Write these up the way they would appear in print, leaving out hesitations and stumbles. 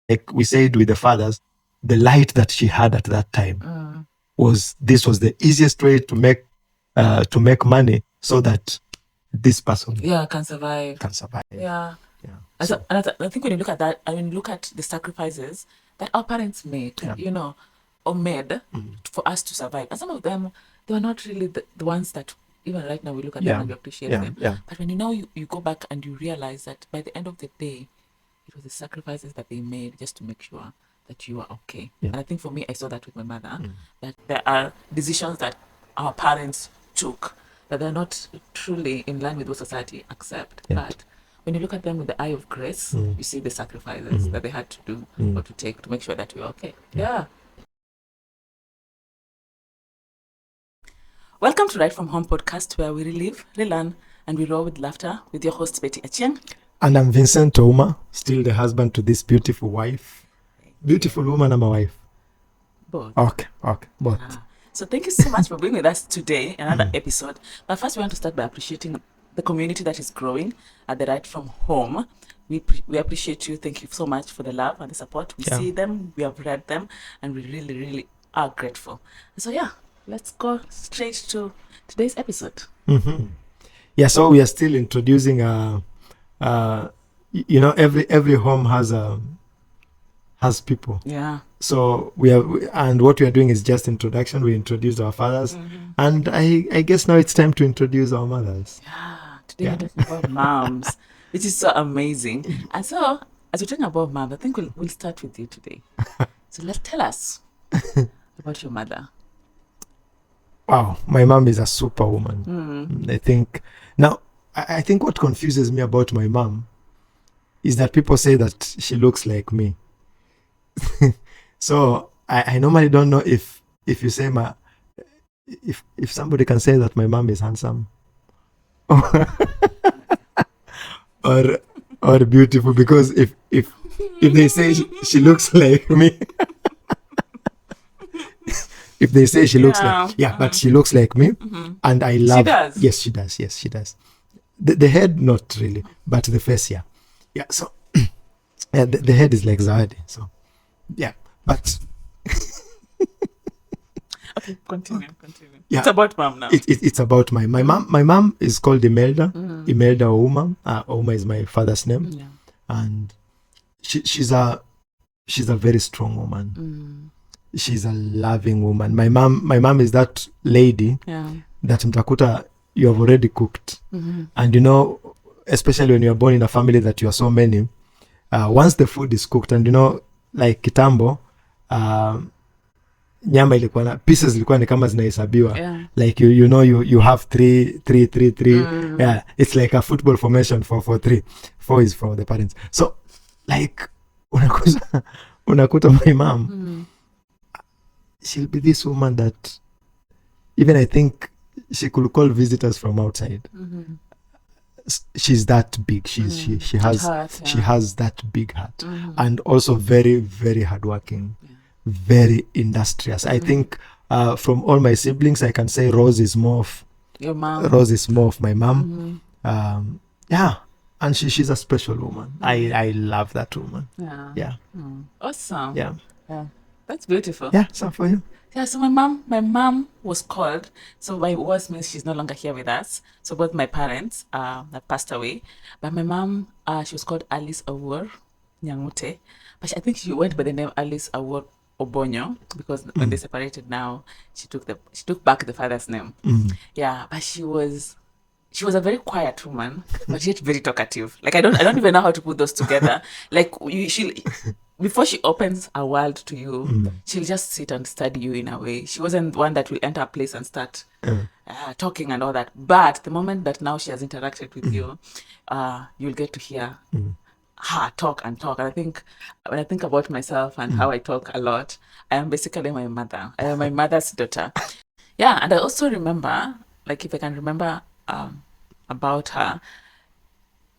like we said with the fathers, the light that she had at that time was the easiest way to make money so that this person can survive. Yeah. So, and I think when you look at that, and when you look at the sacrifices that our parents made, or made for us to survive, and some of them, they were not really the ones that, even right now, we look at them and we appreciate them. But when you go back and you realize that by the end of the day, it was the sacrifices that they made just to make sure that you are okay. And I think for me, I saw that with my mother, that there are decisions that our parents took that they're not truly in line with what society accept. But when you look at them with the eye of grace, you see the sacrifices that they had to do or to take to make sure that we're okay. Welcome to Right From Home podcast, where we relive, relearn, and we roll with laughter with your host, Betty Achieng. And I'm Vincent Touma, still the husband to this beautiful wife. Beautiful woman and my wife. Both. Okay, both. So thank you so much for being with us today, another episode. But first, we want to start by appreciating the community that is growing at the Right From Home. We appreciate you. Thank you so much for the love and the support. We see them, we have read them, and we really, really are grateful. So let's go straight to today's episode. Yeah, so we are still introducing every home has people. Yeah. So and what we are doing is just introduction. We introduce our fathers, and I guess now it's time to introduce our mothers. Yeah, today we're talking about moms, which is so amazing. And so, as we're talking about moms, I think we'll start with you today. So let's tell us about your mother. Wow, my mom is a superwoman. I think what confuses me about my mom is that people say that she looks like me. So I normally don't know if you say if somebody can say that my mom is handsome or beautiful, because if they say she looks like me. If they say she looks but she looks like me, and I love. She does. Yes, she does. Yes, she does. The head, not really, but the face, yeah. So, the head is like Zawadi. So, but. Okay, continue. Yeah, it's about mom now. It's about my mom. My mom is called Imelda. Imelda Ouma. Ouma is my father's name, and she's a very strong woman. She's a loving woman. My mom is that lady that mtakuta you have already cooked. And especially when you are born in a family that you are so many, once the food is cooked, and like kitambo, nyama ilikuwa na pieces ilikuwa ni kama zinahesabiwa, like you have three. Yeah, it's like a football formation for three. 4 is for the parents. So like unakuta my mom, she'll be this woman that even I think she could call visitors from outside. She's that big. She has that big heart, and also very, very hardworking, very industrious. I think from all my siblings, I can say Rose is more of your mom. Rose is more of my mom. And she's a special woman. I love that woman. Yeah. Awesome. Yeah. That's beautiful. Yeah, so for you. Yeah, so my mom was called, so by words means she's no longer here with us. So both my parents have passed away. But my mom, she was called Alice Awor Nyangute. But I think she went by the name Alice Awor Obonyo, because when they separated now, she took back the father's name. Yeah, but she was a very quiet woman, but yet very talkative. Like I don't even know how to put those together. Like before she opens her world to you, she'll just sit and study you in a way. She wasn't one that will enter a place and start talking and all that. But the moment that now she has interacted with you, you'll get to hear her talk. And I think when I think about myself and how I talk a lot, I am basically my mother. I am my mother's daughter. Yeah, and I also remember, like if I can remember about her,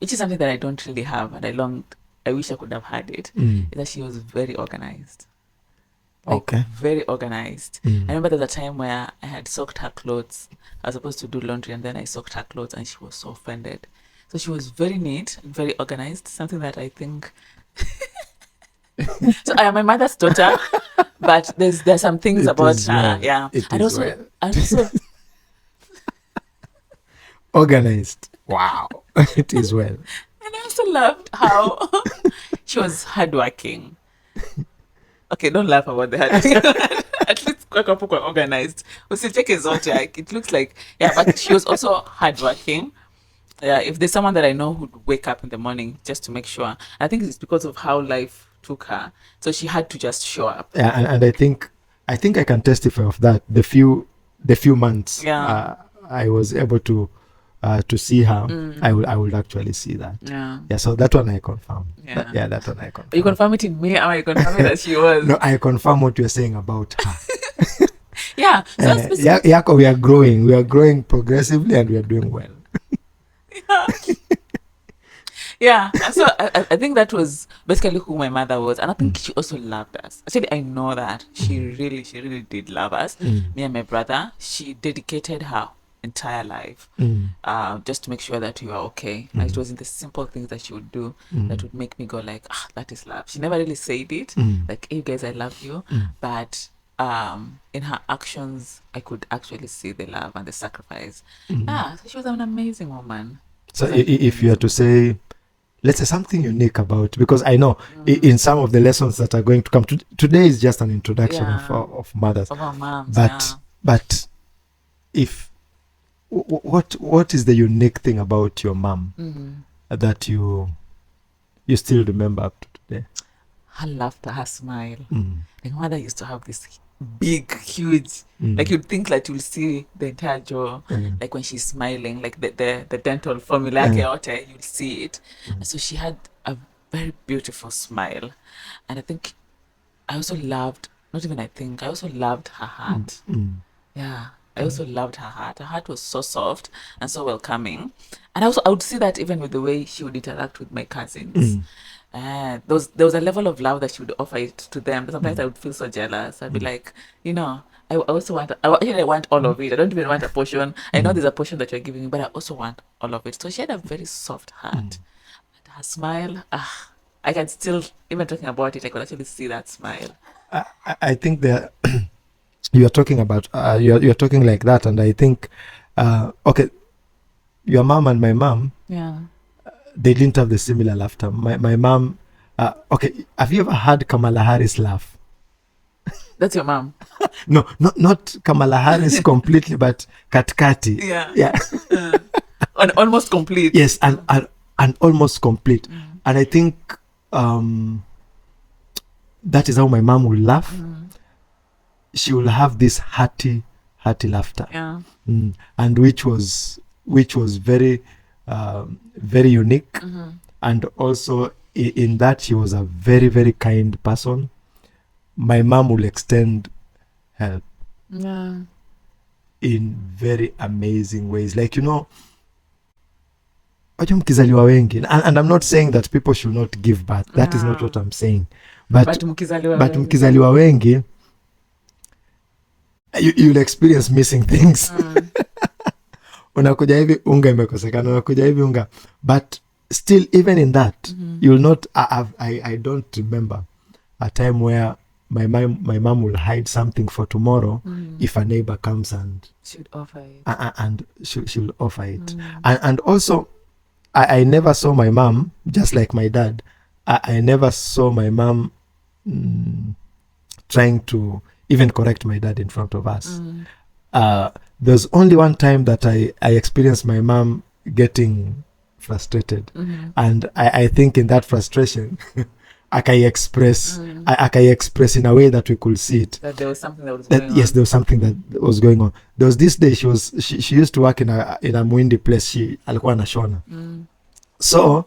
which is something that I don't really have, and I wish I could have had it, is that she was very organized. Very organized. I remember there was a time where I had soaked her clothes. I was supposed to do laundry, and then I soaked her clothes, and she was so offended. So she was very neat and very organized, something that I think So I am my mother's daughter, but there's some things about her. Well. Yeah. And also, Organized. Wow. It is well. And I also loved how she was hardworking. Okay, don't laugh about the hardworking. At least kwa organized. Usicheke zote. It looks like, yeah, but she was also hardworking. Yeah, if there's someone that I know who'd wake up in the morning just to make sure, I think it's because of how life took her. So she had to just show up. Yeah, and I think I can testify of that. The few months I was able to see her, I would actually see that. Yeah. So that one I confirm. Yeah. That one I confirm. You confirm it in me, or you confirm it that she was? No, I confirm what you're saying about her. Yeah. So Yako, we are growing. We are growing progressively, and we are doing well. Yeah. And so I think that was basically who my mother was, and I think she also loved us. Actually, I know that she really did love us. Me and my brother. She dedicated her entire life just to make sure that you are okay. Like, it was in the simple things that she would do that would make me go like, that is love. She never really said it like, hey guys, I love you, but in her actions I could actually see the love and the sacrifice. So she was an amazing woman. So if you are to say, let's say something unique about, because I know in some of the lessons that are going to come today is just an introduction of mothers, of our moms, but if what is the unique thing about your mom that you still remember up to today? Her laughter, her smile. My mother used to have this big, huge, like you'd think like you'll see the entire jaw, like when she's smiling, like the dental formula, you'll see it. And so she had a very beautiful smile. And I think I also loved, I also loved her heart. Yeah. I also loved her heart. Her heart was so soft and so welcoming. And I would see that even with the way she would interact with my cousins. There was a level of love that she would offer it to them. But sometimes I would feel so jealous. I'd be like, I also want, I want all of it. I don't even want a portion. I know there's a portion that you're giving me, but I also want all of it. So she had a very soft heart. And her smile, I can still, even talking about it, I could actually see that smile. I think that you are talking about, you're talking like that. And I think, okay, your mom and my mom, they didn't have the similar laughter. My mom, okay, have you ever heard Kamala Harris laugh? That's your mom? No, not Kamala Harris completely, but katikati. Yeah. Almost complete. Yes, and almost complete. And I think that is how my mom will laugh. She will have this hearty laughter. And which was very very unique. And also in that she was a very, very kind person. My mom will extend help in very amazing ways. Like, mkizaliwa wengi, and I'm not saying that people should not give birth. That is not what I'm saying. But mkizaliwa wengi, you'll experience missing things. Unakuja hivi unga imekosekana, unakuja hivi unga, but still even in that you'll not I don't remember a time where my mom will hide something for tomorrow if a neighbor comes and she'd offer it. And she'll offer it. And also I never saw my mom, just like my dad, I never saw my mom trying to even correct my dad in front of us. There's only one time that I experienced my mom getting frustrated. And I think in that frustration, I express in a way that we could see it. That there was something that was going on. Yes, there was something that was going on. There was this day she used to work in a mwindi place. She alikuwa anashona. So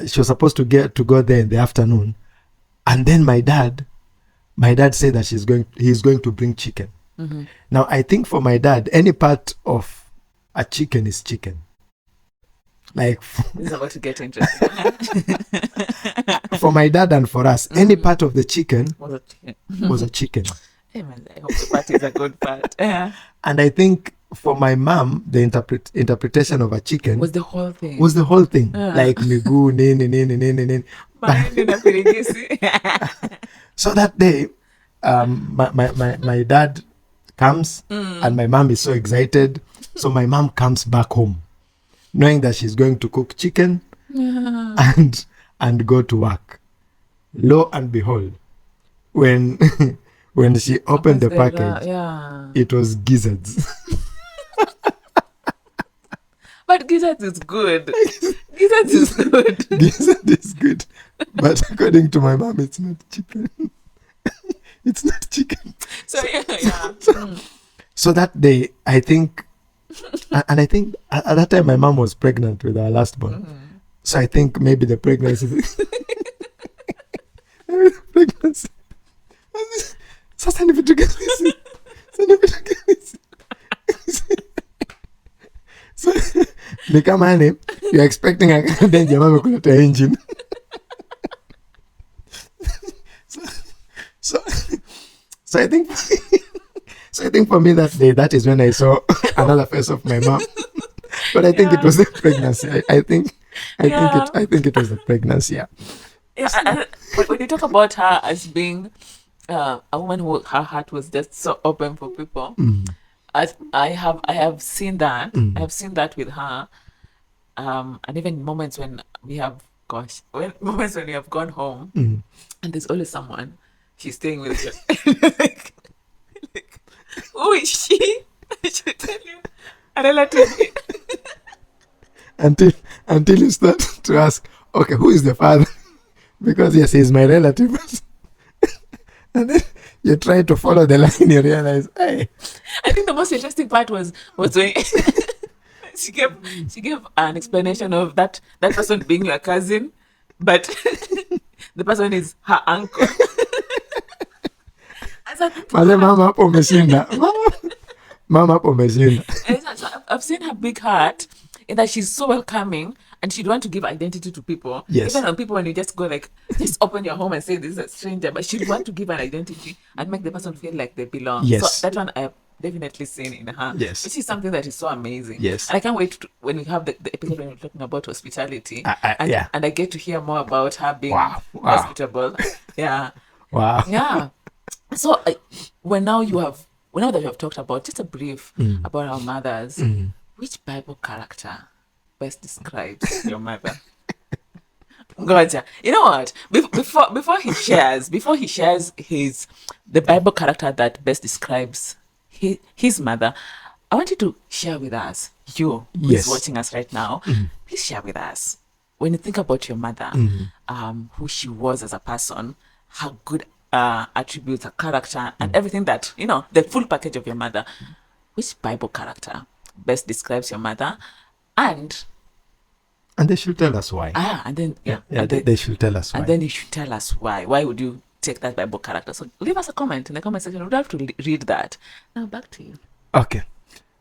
she was supposed to go there in the afternoon. And then my dad said that he's going to bring chicken. Now I think for my dad, any part of a chicken is chicken. Like, this is about to get interesting. For my dad and for us, any part of the chicken was a chicken. Hey man, I hope the part is a good part. And I think for my mom, the interpretation of a chicken was the whole thing. Like miguu, nini. Mahindi na pirigisi. So that day, my dad comes and my mom is so excited. So my mom comes back home knowing that she's going to cook chicken and go to work. Lo and behold, when she opened the package, it was gizzards. But gizzards is good. Gizzards is good. Gizzard is good. But according to my mom, it's not chicken. It's not chicken. So yeah. So that day, I think, and I think at that time my mom was pregnant with her last born. So I think maybe the pregnancy. Sasa nivitukanizi. So ni kama yani you're expecting a then jamaa amekuleta engine. So I think for me that day, that is when I saw another face of my mom. But I think it was the pregnancy. I think it was the pregnancy. Yeah. When you talk about her as being a woman who her heart was just so open for people, I have seen that. I have seen that with her, and even moments when we have moments when we have gone home, and there's always someone she's staying with. like, who is she? I should tell you, a relative. until you start to ask, okay, who is the father? Because yes, he's my relative. And then you try to follow the line, you realize, hey. I think the most interesting part was when she gave an explanation of that person being your cousin, but the person is her uncle. Mama hapo umeshinda. Mama hapo umeshinda. I've seen her big heart in that she's so welcoming and she'd want to give identity to people. Yes. Even on people when you just go like, just open your home and say this is a stranger, but she'd want to give an identity and make the person feel like they belong. Yes. So that one I've definitely seen in her. Yes. Which is something that is so amazing. Yes. And I can't wait when we have the episode when we're talking about hospitality. Yeah. And I get to hear more about her being Wow. hospitable. Yeah. Wow. Yeah. So now that you have talked about just a brief about our mothers, which Bible character best describes your mother? Ngoja. You know what? Before he shares the Bible character that best describes his mother, I want you to share with us, you who is watching us right now, please share with us, when you think about your mother, who she was as a person, her good attributes, her character, and everything that, the full package of your mother, which Bible character best describes your mother? And they should tell us why. And then they should tell us why. And then you should tell us why. Why would you take that Bible character? So leave us a comment in the comment section. We'd love to read that. Now back to you. Okay.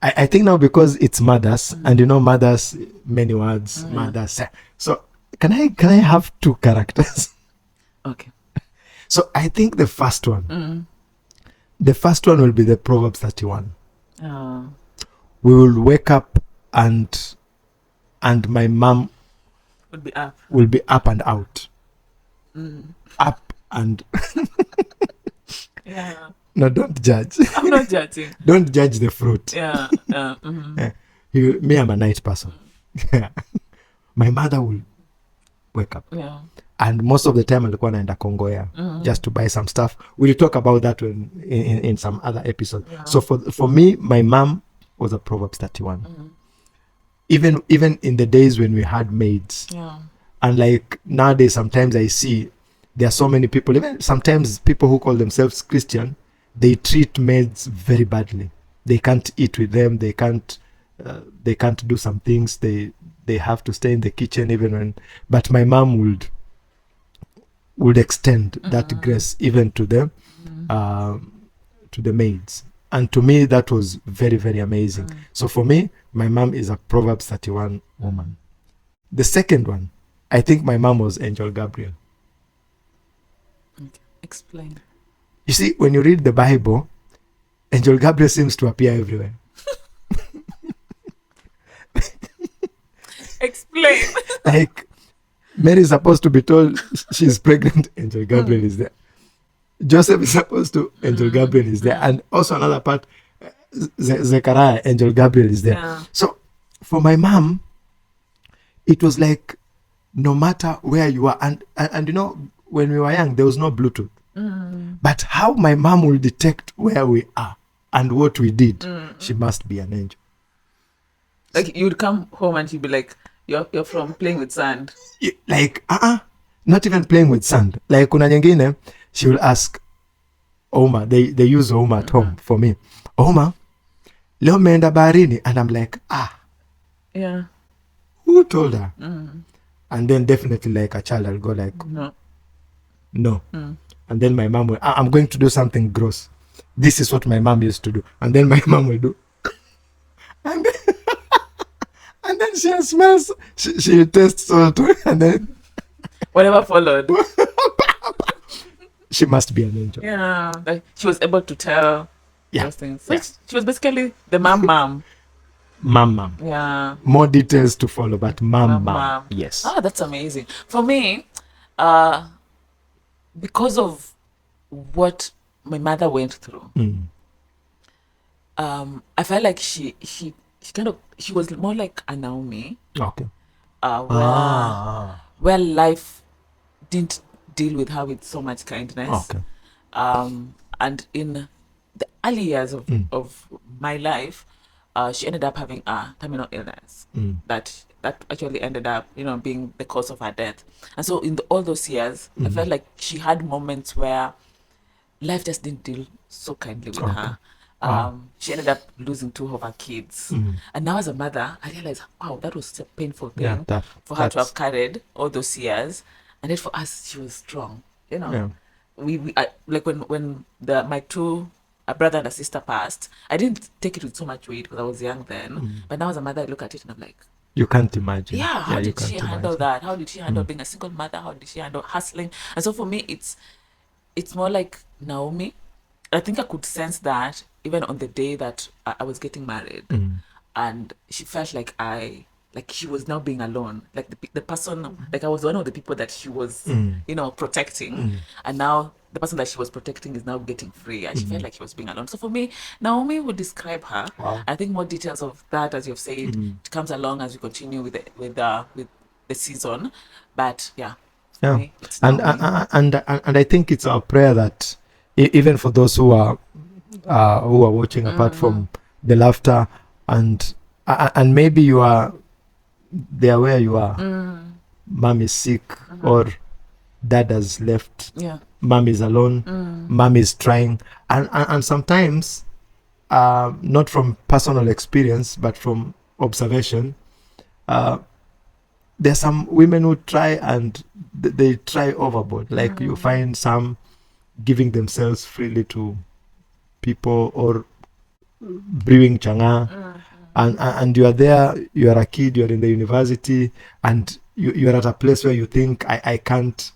I think now because it's mothers, and mothers, many words, mothers. So can I have two characters? Okay. So I think the first one will be the Proverbs 31. We will wake up and my mom will be up and out. Up and yeah. No, don't judge. I'm not judging. Don't judge the fruit. Yeah. Me, I'm a night person. My mother will wake up. Yeah. And most of the time alikuwa naenda Kongoya just to buy some stuff. We'll talk about that in some other episode. Yeah. So for me, my mom was a Proverbs 31. Even in the days when we had maids. Yeah. And like nowadays, sometimes I see there are so many people, even sometimes people who call themselves Christian, they treat maids very badly. They can't eat with them. They can't do some things. They have to stay in the kitchen even when. But my mom would extend that grace even to them, to the maids. And to me, that was very, very amazing. So for me, my mom is a Proverbs 31 woman. The second one, I think my mom was Angel Gabriel. Okay. Explain. You see, when you read the Bible, Angel Gabriel seems to appear everywhere. Explain. Like, Mary is supposed to be told she's pregnant. Angel Gabriel is there. Joseph is supposed to. Angel Gabriel is there. And also another part, Zechariah, Angel Gabriel is there. Yeah. So for my mom, it was like no matter where you are, and you know, when we were young, there was no Bluetooth. But how my mom will detect where we are and what we did, she must be an angel. Like you'd come home and she'd be like, you're from playing with sand. Like, not even playing with sand. Like kuna nyingine, she will ask Oma, they use Oma at home for me. Oma, leo meenda baharini, and I'm like, yeah, who told her? And then definitely like a child, I'll go like, no. And then my mom will, I'm going to do something gross. This is what my mom used to do. And then my mom will do. And then she smells, she tastes salt. And then whatever followed. She must be an angel. Yeah, like she was able to tell those things. So she was basically the mom. Mom. Yeah. More details to follow, but mom. Yes. Oh, that's amazing. For me, because of what my mother went through, I felt like she was more like a Naomi. Okay. Where life didn't deal with her with so much kindness. Okay. And in the early years of my life, she ended up having a terminal illness that actually ended up, being the cause of her death. And so in all those years, I felt like she had moments where life just didn't deal so kindly with her. She ended up losing 2 of her kids. And now as a mother, I realized, wow, that was such a painful thing for her to have carried all those years. And then for us, she was strong. Like when my 2, a brother and a sister, passed, I didn't take it with so much weight because I was young then. But now as a mother, I look at it and I'm like, you can't imagine. Yeah, how did she handle that? How did she handle being a single mother? How did she handle hustling? And so for me, it's more like Naomi. I think I could sense that even on the day that I was getting married, and she felt like she was now being alone. Like the person, like I was one of the people that she was, protecting, and now the person that she was protecting is now getting free, and she felt like she was being alone. So for me, Naomi would describe her. Wow. I think more details of that, as you've said, it comes along as we continue with the season. But for me, it's Naomi. And I think it's our prayer that even for those who are watching, apart from the laughter, and maybe you are there where you are, mom is sick or dad has left, mom is alone, mom is trying, and sometimes not from personal experience but from observation, there's some women who try and they try overboard. Like you find some giving themselves freely to people or brewing changa, and you are there, you are a kid, you are in the university, and you are at a place where you think I can't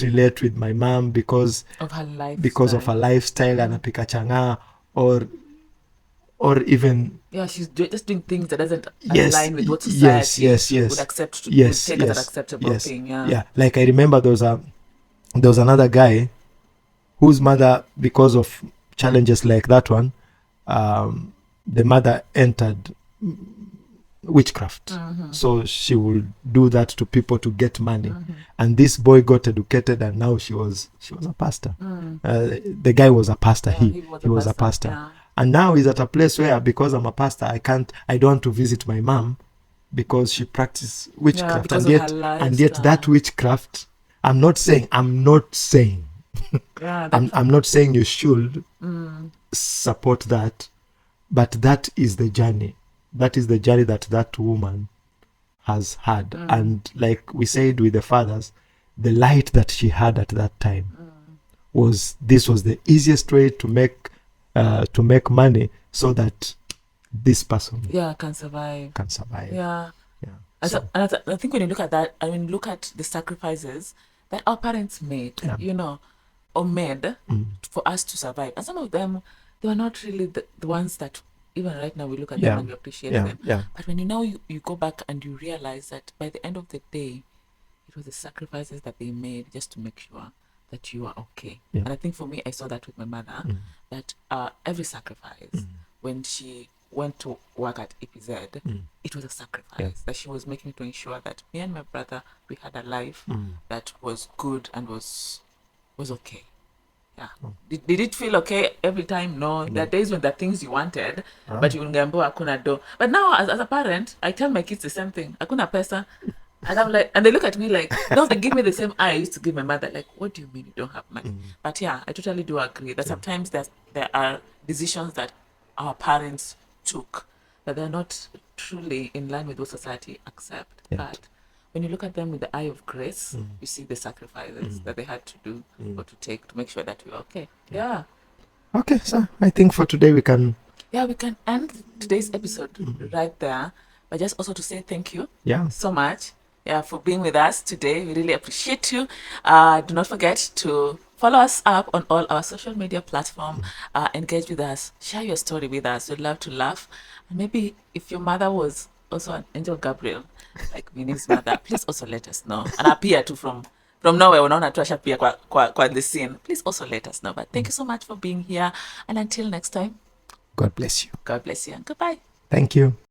relate with my mom because of her lifestyle, and apika changa, or even she's just doing things that doesn't align with what society would accept would take as an acceptable thing. Like I remember there was another guy whose mother, because of challenges like that one, the mother entered witchcraft. So she would do that to people to get money. And this boy got educated, and now she was a pastor. The guy was a pastor. He was a pastor. Yeah. And now he's at a place where, because I'm a pastor, I don't want to visit my mom because she practiced witchcraft. And yet that witchcraft, I'm not saying I'm not saying you should support that, but that is the journey. That is the journey that woman has had. And like we said with the fathers, the light that she had at that time was the easiest way to make money so that this person can survive. So, and I think when you look at that, and when you look at the sacrifices that our parents made, or made for us to survive, and some of them, they were not really the ones that even right now we look at them and we appreciate them. But when you go back and you realize that by the end of the day, it was the sacrifices that they made just to make sure that you are okay. Yeah. And I think for me, I saw that with my mother, that every sacrifice, when she went to work at EPZ, it was a sacrifice that she was making to ensure that me and my brother, we had a life that was good and was okay. Yeah. Did it feel okay every time? No. There are days when there are things you wanted, but you ungeambiwa hakuna do. But now, as a parent, I tell my kids the same thing. Hakuna pesa. And I'm like, and they look at me like, no, they give me the same eye I used to give my mother. Like, what do you mean you don't have money? But yeah, I totally do agree that sometimes there are decisions that our parents took that they're not truly in line with what society accept. But when you look at them with the eye of grace, you see the sacrifices that they had to do or to take to make sure that we're okay. Yeah. Okay, so I think for today we can end today's episode right there. But just also to say thank you so much for being with us today. We really appreciate you. Do not forget to follow us up on all our social media platforms. Engage with us. Share your story with us. We'd love to laugh. And maybe if your mother was also an angel Gabriel, like Minnie's mother, please also let us know. And appear too from nowhere, unaona tu ashapia kwa the scene. Please also let us know. But thank you so much for being here. And until next time, God bless you. God bless you and goodbye. Thank you.